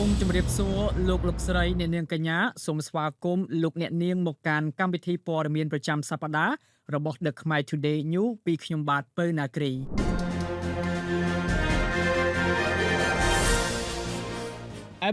សូមជម្រាបសួរលោកស្រីអ្នកនាងកញ្ញាសូមស្វាគមន៍លោកអ្នកនាងមកកាន់កម្មវិធីព័ត៌មានប្រចាំសប្តាហ៍របស់ The Khmer Today News ពីខ្ញុំបាទពៅណាគ្រី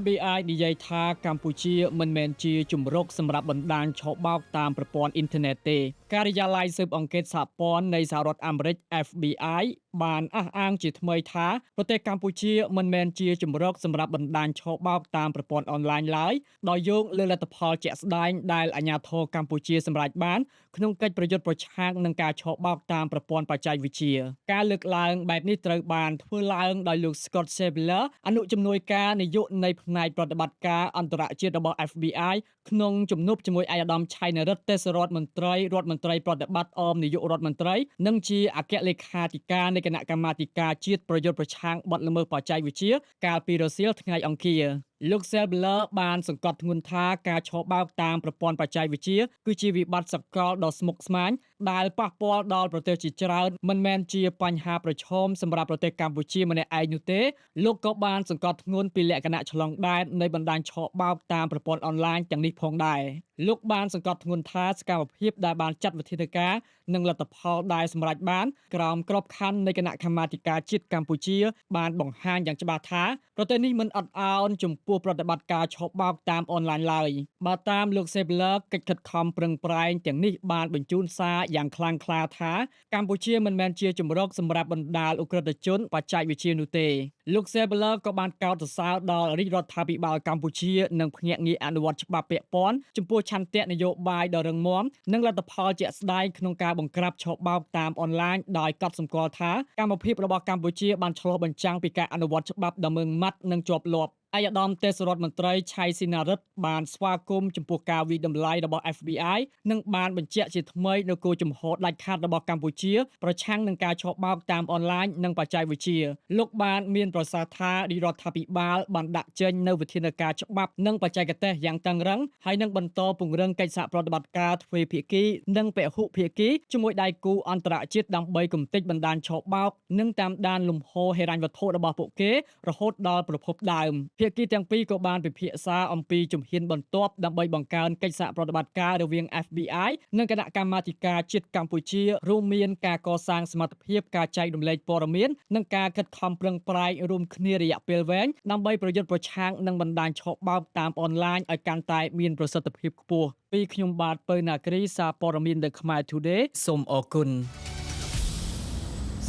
FBI និយាយថាកម្ពុជាមិនមែនជាជំរកសម្រាប់បណ្ដាញឆបោកតាមប្រព័ន្ធអ៊ីនធឺណិតទេការិយាល័យស៊ើបអង្កេតសហព័ន្ធនៃសហរដ្ឋអាមេរិក FBI បានអះអាងជាថ្មីថាប្រទេសកម្ពុជាមិនមែនជាជំរកសម្រាប់បណ្ដាញឆបោកតាមប្រព័ន្ធអនឡាញឡើយដោយយកលើលទ្ធផលជាក់ស្ដែងដែលអាជ្ញាធរកម្ពុជាសម្រេចបានក្នុងកិច្ចប្រយុទ្ធប្រឆាំងនឹងការឆបោកតាមប្រព័ន្ធបច្ចេកវិទ្យាការលើកឡើងបែបនេះត្រូវបានធ្វើឡើងដោយលោក Scott Seiler អនុជំនួយការនាយកនៃផ្នែកប្រតិបត្តិការអន្តរជាតិរបស់ FBI ក្នុងជំនួបជាមួយឯកឧត្តមឆៃនរិទ្ធទេសរដ្ឋមន្ត្រីរដ្ឋមន្ត្រីប្រតិបត្តិអមនាយករដ្ឋមន្ត្រីនិងជាអគ្គលេខាធិការនៃគណៈកម្មាធិការជាតិប្រយុទ្ធប្រឆាំងបទល្មើសបច្ចេកវិទ្យាកាលពីរសៀលថ្ងៃអង្គារលោក Selbler បានសង្កត់ធ្ងន់ថាការឆបោកតាមប្រព័ន្ធបច្ចេកវិទ្យាគឺជាវិបត្តិសកលដ៏ស្មុគស្មាញដែលប៉ះពាល់ដល់ប្រទេសជាច្រើនមិនមែនជាបញ្ហាប្រឈមសម្រាប់ប្រទេសកម្ពុជាម្នាក់ឯងនោះទេលោកក៏បានសង្កត់ធ្ងន់ពីលក្ខណៈឆ្លងដែននៃបណ្ដាញឆបោកតាមប្រព័ន្ធអនឡាញទាំងនេះផងដែរលោកបានសង្កត់ធ្ងន់ថាសកម្មភាពដែលបានចាត់វិធានការនិងលទ្ធផលដែលសម្រេចបានក្រោមក្របខ័ណ្ឌនៃគណៈកម្មាធិការជាតិកម្ពុជាបានបង្ហាញយ៉ាងច្បាស់ថាប្រទេសនេះមិនអត់ឱនចំពោះប្រតិបត្តិការឆបោកតាមអនឡាញឡើយបើតាមលោក Sebler កិច្ចខិតខំប្រឹងប្រែងទាំងនេះបានបញ្ជូនសារយ៉ាងខ្លាំងក្លាថាកម្ពុជាមិនមែនជាជំរកសម្រាប់បណ្ដាលឧក្រិដ្ឋជនបច្ចេកវិទ្យានោះទេលោក Sebler ក៏បានកោតសរសើរដល់រាជរដ្ឋាភិបាលកម្ពុជានិងភ្នាក់ងារអនុវត្តច្បាប់ពាក់ព័ន្ធចំពោះឆន្ទៈនយោបាយដ៏រឹងមាំនិងលទ្ធផលជាក់ស្ដែងក្នុងការបង្ក្រាបឆបោកតាមអនឡាញដោយកត់សម្គាល់ថាកម្មភាពរបស់កម្ពុជាបានឆ្លុះបញ្ចាំងពីការអនុវត្តច្បាប់ដ៏ម៉ឺងម៉ាត់និងជាប់លាប់ឯកឧត្តមទេសរដ្ឋមន្ត្រីឆៃស៊ីណារិតបានស្វាគមន៍ចំពោះការវិតម្លៃរបស់ FBI និងបានបញ្ជាក់ជាថ្មីនូវគោលជំហរដាច់ខាតរបស់កម្ពុជាប្រឆាំងនឹងការឆបោកតាមអនឡាញនិងបច្ចេកវិទ្យាលោកបានមានប្រសាសន៍ថារដ្ឋាភិបាលបានដាក់ចេញនូវវិធានការច្បាប់និងបច្ចេកទេសយ៉ាងតឹងរ៉ឹងហើយនឹងបន្តពង្រឹងកិច្ចសហប្រតិបត្តិការទ្វេភាគីនិងពហុភាគីជាមួយដៃគូអន្តរជាតិដើម្បីគំទេចបណ្ដាញឆបោកនិងតាមដានលំហូរហិរញ្ញវត្ថុរបស់ពួកគេរហូតដល់ប្រភពដើមភាគីទាំងពីរក៏បានពិភាក្សាអំពីជំហានបន្ទាប់ដើម្បីបង្កើនកិច្ចសហប្រតិបត្តិការរវាង FBI និងគណៈកម្មាធិការជាតិកម្ពុជារួមមានការកសាងសមត្ថភាពការចែករំលែកព័ត៌មាននិងការខិតខំប្រឹងប្រែងរួមគ្នារយៈពេលវែងដើម្បីប្រយុទ្ធប្រឆាំងនឹងបណ្ដាញឆបោកតាមអនឡាញឲ្យកាន់តែមានប្រសិទ្ធភាពខ្ពស់ពីខ្ញុំបាទពៅណាគ្រីសារព័ត៌មាន The Khmer Today សូមអរគុណ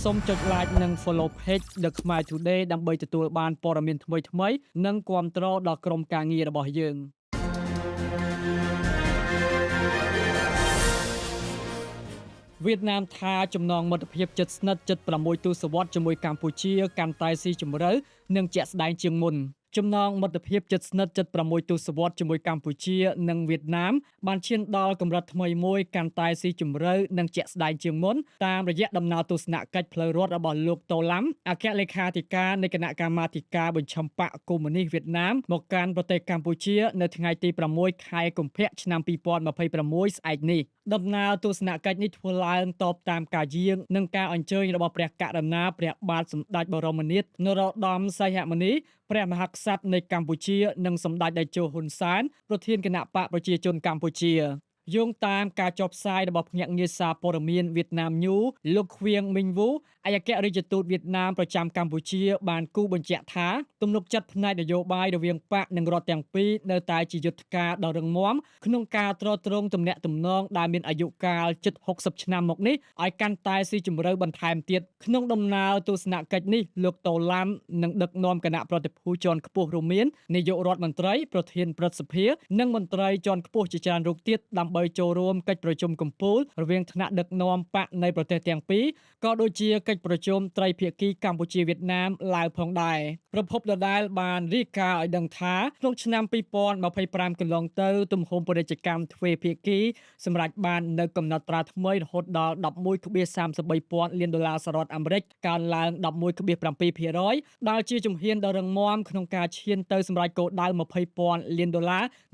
សូមចុច like និង follow page The Khmer Today ដើម្បីទទួលបានព័ត៌មានថ្មីៗនិងគាំទ្រដល់ក្រុមការងាររបស់យើងវៀតណាមថាចំណងមិត្តភាពជិតស្និទ្ធជិត6ទសវត្សរ៍ជាមួយកម្ពុជាកាន់តែស៊ីជម្រៅនិងជាក់ស្ដែងជាងមុនចំណងមិត្តភាពជិតស្និទ្ធជិត6ទសវត្សរ៍ជាមួយកម្ពុជានិងវៀតណាមបានឈានដល់កម្រិតថ្មីមួយកាន់តែស៊ីជម្រៅនិងជាក់ស្ដែងជាងមុនតាមរយៈដំណើរទស្សនកិច្ចផ្លូវរដ្ឋរបស់លោកតូឡាំអគ្គលេខាធិការនៃគណៈកម្មាធិការបញ្ឈប់បកកុម្មុយនីសវៀតណាមមកកាន់ប្រទេសកម្ពុជានៅថ្ងៃទី6ខែកុម្ភៈឆ្នាំ2026ស្អែកនេះដំណើរទស្សនកិច្ចនេះធ្វើឡើងតបតាមការយាងនិងការអញ្ជើញរបស់ព្រះករុណាព្រះបាទសម្ដេចបរមនាថនរោត្តមសីហមុនីព្រះមហាក្សត្រនៃកម្ពុជានិងសម្ដេចតេជោហ៊ុនសែនប្រធានគណៈបកប្រជាជនកម្ពុជាយោងតាមការចុះផ្សាយរបស់ភ្នាក់ងារសារព័ត៌មានវៀតណាមញូលោកឃ្វៀងមីងវូឯកអគ្គរដ្ឋទូតវៀតណាមប្រចាំកម្ពុជាបានគូបញ្ជាក់ថាទំនុកចិត្តផ្នែកនយោបាយរវាងបកនិងរដ្ឋទាំងពីរនៅតែជាយុទ្ធការដ៏រឹងមាំក្នុងការទ្រទ្រង់ទំនាក់ទំនងដែលមានអាយុកាលជិត60ឆ្នាំមកនេះឲ្យកាន់តែស៊ីជម្រៅបន្ថែមទៀតក្នុងដំណើរទស្សនកិច្ចនេះលោកតូឡាំនឹងដឹកនាំគណៈប្រតិភូជាន់ខ្ពស់រួមមាននាយករដ្ឋមន្ត្រីប្រធានព្រឹទ្ធសភានិងមន្ត្រីជាន់ខ្ពស់ជាច្រើនរូបទៀតដើម្បីចូលរួមកិច្ចប្រជុំកំពូលរវាងថ្នាក់ដឹកនាំបកនៃប្រទេសទាំងពីរក៏ដូចជាកិច្ចប្រជុំត្រីភាគីកម្ពុជាវៀតណាមឡាវផងដែរប្រពន្ធដដែលបានរាយការណ៍ឲ្យដឹងថាក្នុងឆ្នាំ2025កន្លងទៅទំហំពាណិជ្ជកម្មទ្វេភាគីសម្រាប់បាននៅកំណត់ត្រាថ្មីរហូតដល់ $11.33 ពាន់លានសហរដ្ឋអាមេរិកកើនឡើង 11.7% ដែលជាជំហានដ៏រឹងមាំក្នុងការឈានទៅសម្រេចគោលដៅ $20 ពាន់លាន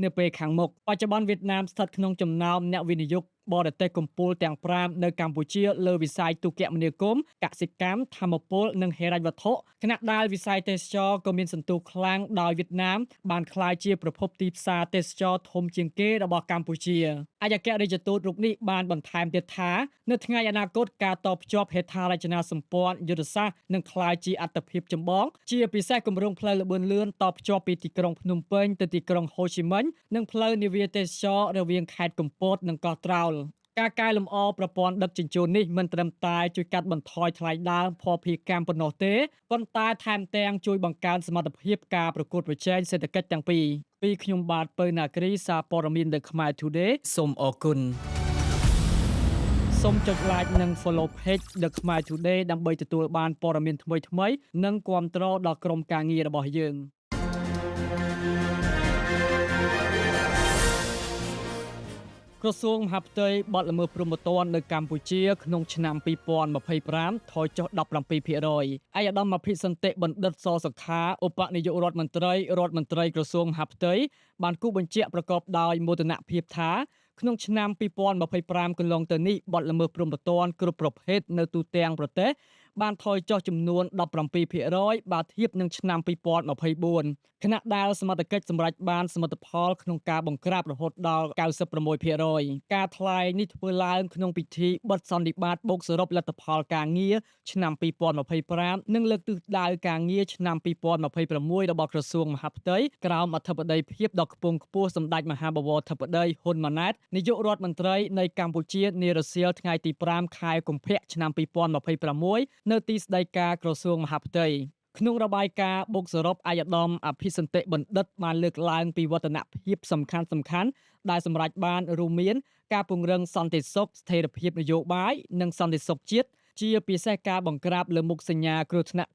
នៅពេលខាងមុខបច្ចុប្បន្នវៀតណាមស្ថិតក្នុងចំណោមអ្នកវិនិយោគ បរទេសកម្ពុជាទាំង5នៅកម្ពុជាលើវិស័យទូរគមនាគមន៍កសិកម្មធម្មពលនិងហិរញ្ញវត្ថុខណៈដែលវិស័យទេសចរក៏មានសន្ទុះខ្លាំងដោយវៀតណាមបានក្លាយជាប្រភពទីផ្សារទេសចរធំជាងគេរបស់កម្ពុជាអគ្គរដ្ឋទូតរូបនេះបានបន្ថែមទៀតថានៅថ្ងៃអនាគតការតភ្ជាប់ហេដ្ឋារចនាសម្ព័ន្ធយុទ្ធសាស្ត្រនឹងក្លាយជាអត្តភាពចម្បងជាពិសេសគម្រោងផ្លូវល្បឿនលឿនតភ្ជាប់ពីទីក្រុងភ្នំពេញទៅទីក្រុងហូជីមិញនិងផ្លូវនាវាទេសចររវាងខេត្តកំពតនិងកោះត្រោលការកែលម្អប្រព័ន្ធដឹកជញ្ជូននេះមិនត្រឹមតែជួយកាត់បន្ថយថ្លៃដើមភស្តុភារកម្មប៉ុណ្ណោះទេប៉ុន្តែថែមទាំងជួយបង្កើនសមត្ថភាពការប្រកួតប្រជែងសេដ្ឋកិច្ចទាំងពីរពីខ្ញុំបាទពៅណាគ្រីសារព័ត៌មាន The Khmer Today សូមអរគុណសូមចុច like និង follow page The Khmer Today ដើម្បីទទួលបានព័ត៌មានថ្មីៗនិងគាំទ្រដល់ក្រុមការងាររបស់យើងក្រសួងមហាផ្ទៃបទល្មើសព្រហ្មទណ្ឌនៅកម្ពុជាក្នុងឆ្នាំ2025ថយចុះ 17% ឯកឧត្តមអភិសន្តិបណ្ឌិតសសុខាឧបនាយករដ្ឋមន្ត្រីក្រសួងមហាផ្ទៃបានគូបញ្ជាក់ប្រកបដោយមោទនភាពថាក្នុងឆ្នាំ2025កន្លងទៅនេះបទល្មើសព្រហ្មទណ្ឌគ្រប់ប្រភេទនៅទូទាំងប្រទេសបានថយចុះចំនួន 17% បើធៀបនឹងឆ្នាំ2024ខណៈដែលសមត្ថកិច្ចសម្រេចបានសមិទ្ធផលក្នុងការបង្ក្រាបរហូតដល់ 96% ការថ្លែងនេះធ្វើឡើងក្នុងពិធីបិទសន្និបាតបូកសរុបលទ្ធផលការងារឆ្នាំ2025និងលើកទិសដៅការងារឆ្នាំ2026របស់ក្រសួងមហាផ្ទៃក្រោមអធិបតីភាពដ៏ខ្ពង់ខ្ពស់សម្ដេចមហាបវរធិបតីហ៊ុនម៉ាណែតនាយករដ្ឋមន្ត្រីនៃកម្ពុជានារសៀលថ្ងៃទី5ខែកុម្ភៈឆ្នាំ2026នៅទីស្តីការក្រសួងមហាផ្ទៃក្នុងរបាយការណ៍បូកសរុបឯកឧត្តមអភិសន្តិបណ្ឌិតបានលើកឡើងពីវឌ្ឍនភាពសំខាន់ៗដែលសម្រេចបានរួមមានការពង្រឹងសន្តិសុខស្ថិរភាពនយោបាយនិងសន្តិសុខជាតិជាពិសេសការបង្ក្រាបលើមុខសញ្ញាគ្រោះថ្នាក់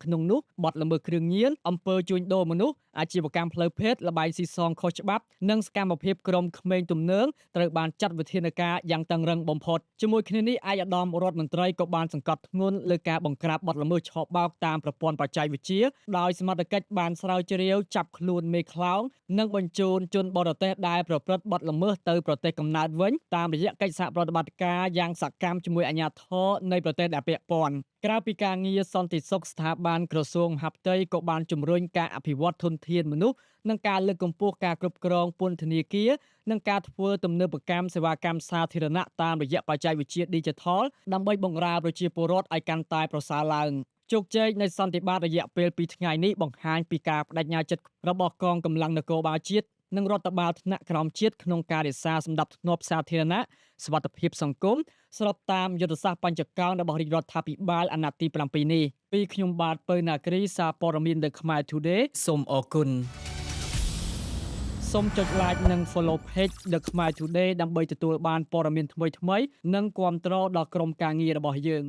ក្នុងនោះបទល្មើសគ្រឿងញៀនអំពើជួញដូរមនុស្សអាជីវកម្មផ្លូវភេទល្បែងស៊ីសងខុសច្បាប់និងសកម្មភាពក្រុមក្មេងទំនើងត្រូវបានចាត់វិធានការយ៉ាងតឹងរ៉ឹងបំផុតជាមួយគ្នានេះឯកឧត្តមរដ្ឋមន្ត្រីក៏បានសង្កត់ធ្ងន់លើការបង្ក្រាបបទល្មើសឆបោកតាមប្រព័ន្ធបច្ចេកវិទ្យាដោយសមត្ថកិច្ចបានស្រាវជ្រាវចាប់ខ្លួនមេខ្លោងនិងបញ្ជូនជនបរទេសដែលប្រព្រឹត្តបទល្មើសទៅប្រទេសកំណើតវិញតាមរយៈកិច្ចសហប្រតិបត្តិការយ៉ាងសកម្មជាមួយអាជ្ញាធរនៃប្រទេសដែលពាក់ព័ន្ធក្រៅពីការងារសន្តិសុខស្ថាប័នក្រសួងមហាផ្ទៃក៏បានជំរុញការអភិវឌ្ឍធនធានមនុស្សនិងការលើកកម្ពស់ការគ្រប់គ្រងពន្ធនាគារនិងការធ្វើទំនើបកម្មសេវាកម្មសាធារណៈតាមរយៈបច្ចេកវិទ្យា Digital ដើម្បីបម្រើប្រជាពលរដ្ឋឲ្យកាន់តែប្រសើរឡើងជោគជ័យនៃសន្និបាតរយៈពេល2ថ្ងៃនេះបង្ហាញពីការបដិញ្ញាចិត្តរបស់កងកម្លាំងនគរបាលជាតិនិងរដ្ឋបាលថ្នាក់ក្រោមជាតិក្នុងការរក្សាសណ្ដាប់ធ្នាប់សាធារណៈសុវត្ថិភាពសង្គមស្របតាមយុទ្ធសាស្ត្របញ្ចកោណរបស់រាជរដ្ឋាភិបាលអាណត្តិទី7នេះពីខ្ញុំបាទពៅណាគ្រីសារព័ត៌មាន The Khmer Today សូមអរគុណសូមចុច like និង follow page The Khmer Today ដើម្បីទទួលបានព័ត៌មានថ្មីៗនិងគាំទ្រដល់ក្រុមការងាររបស់យើង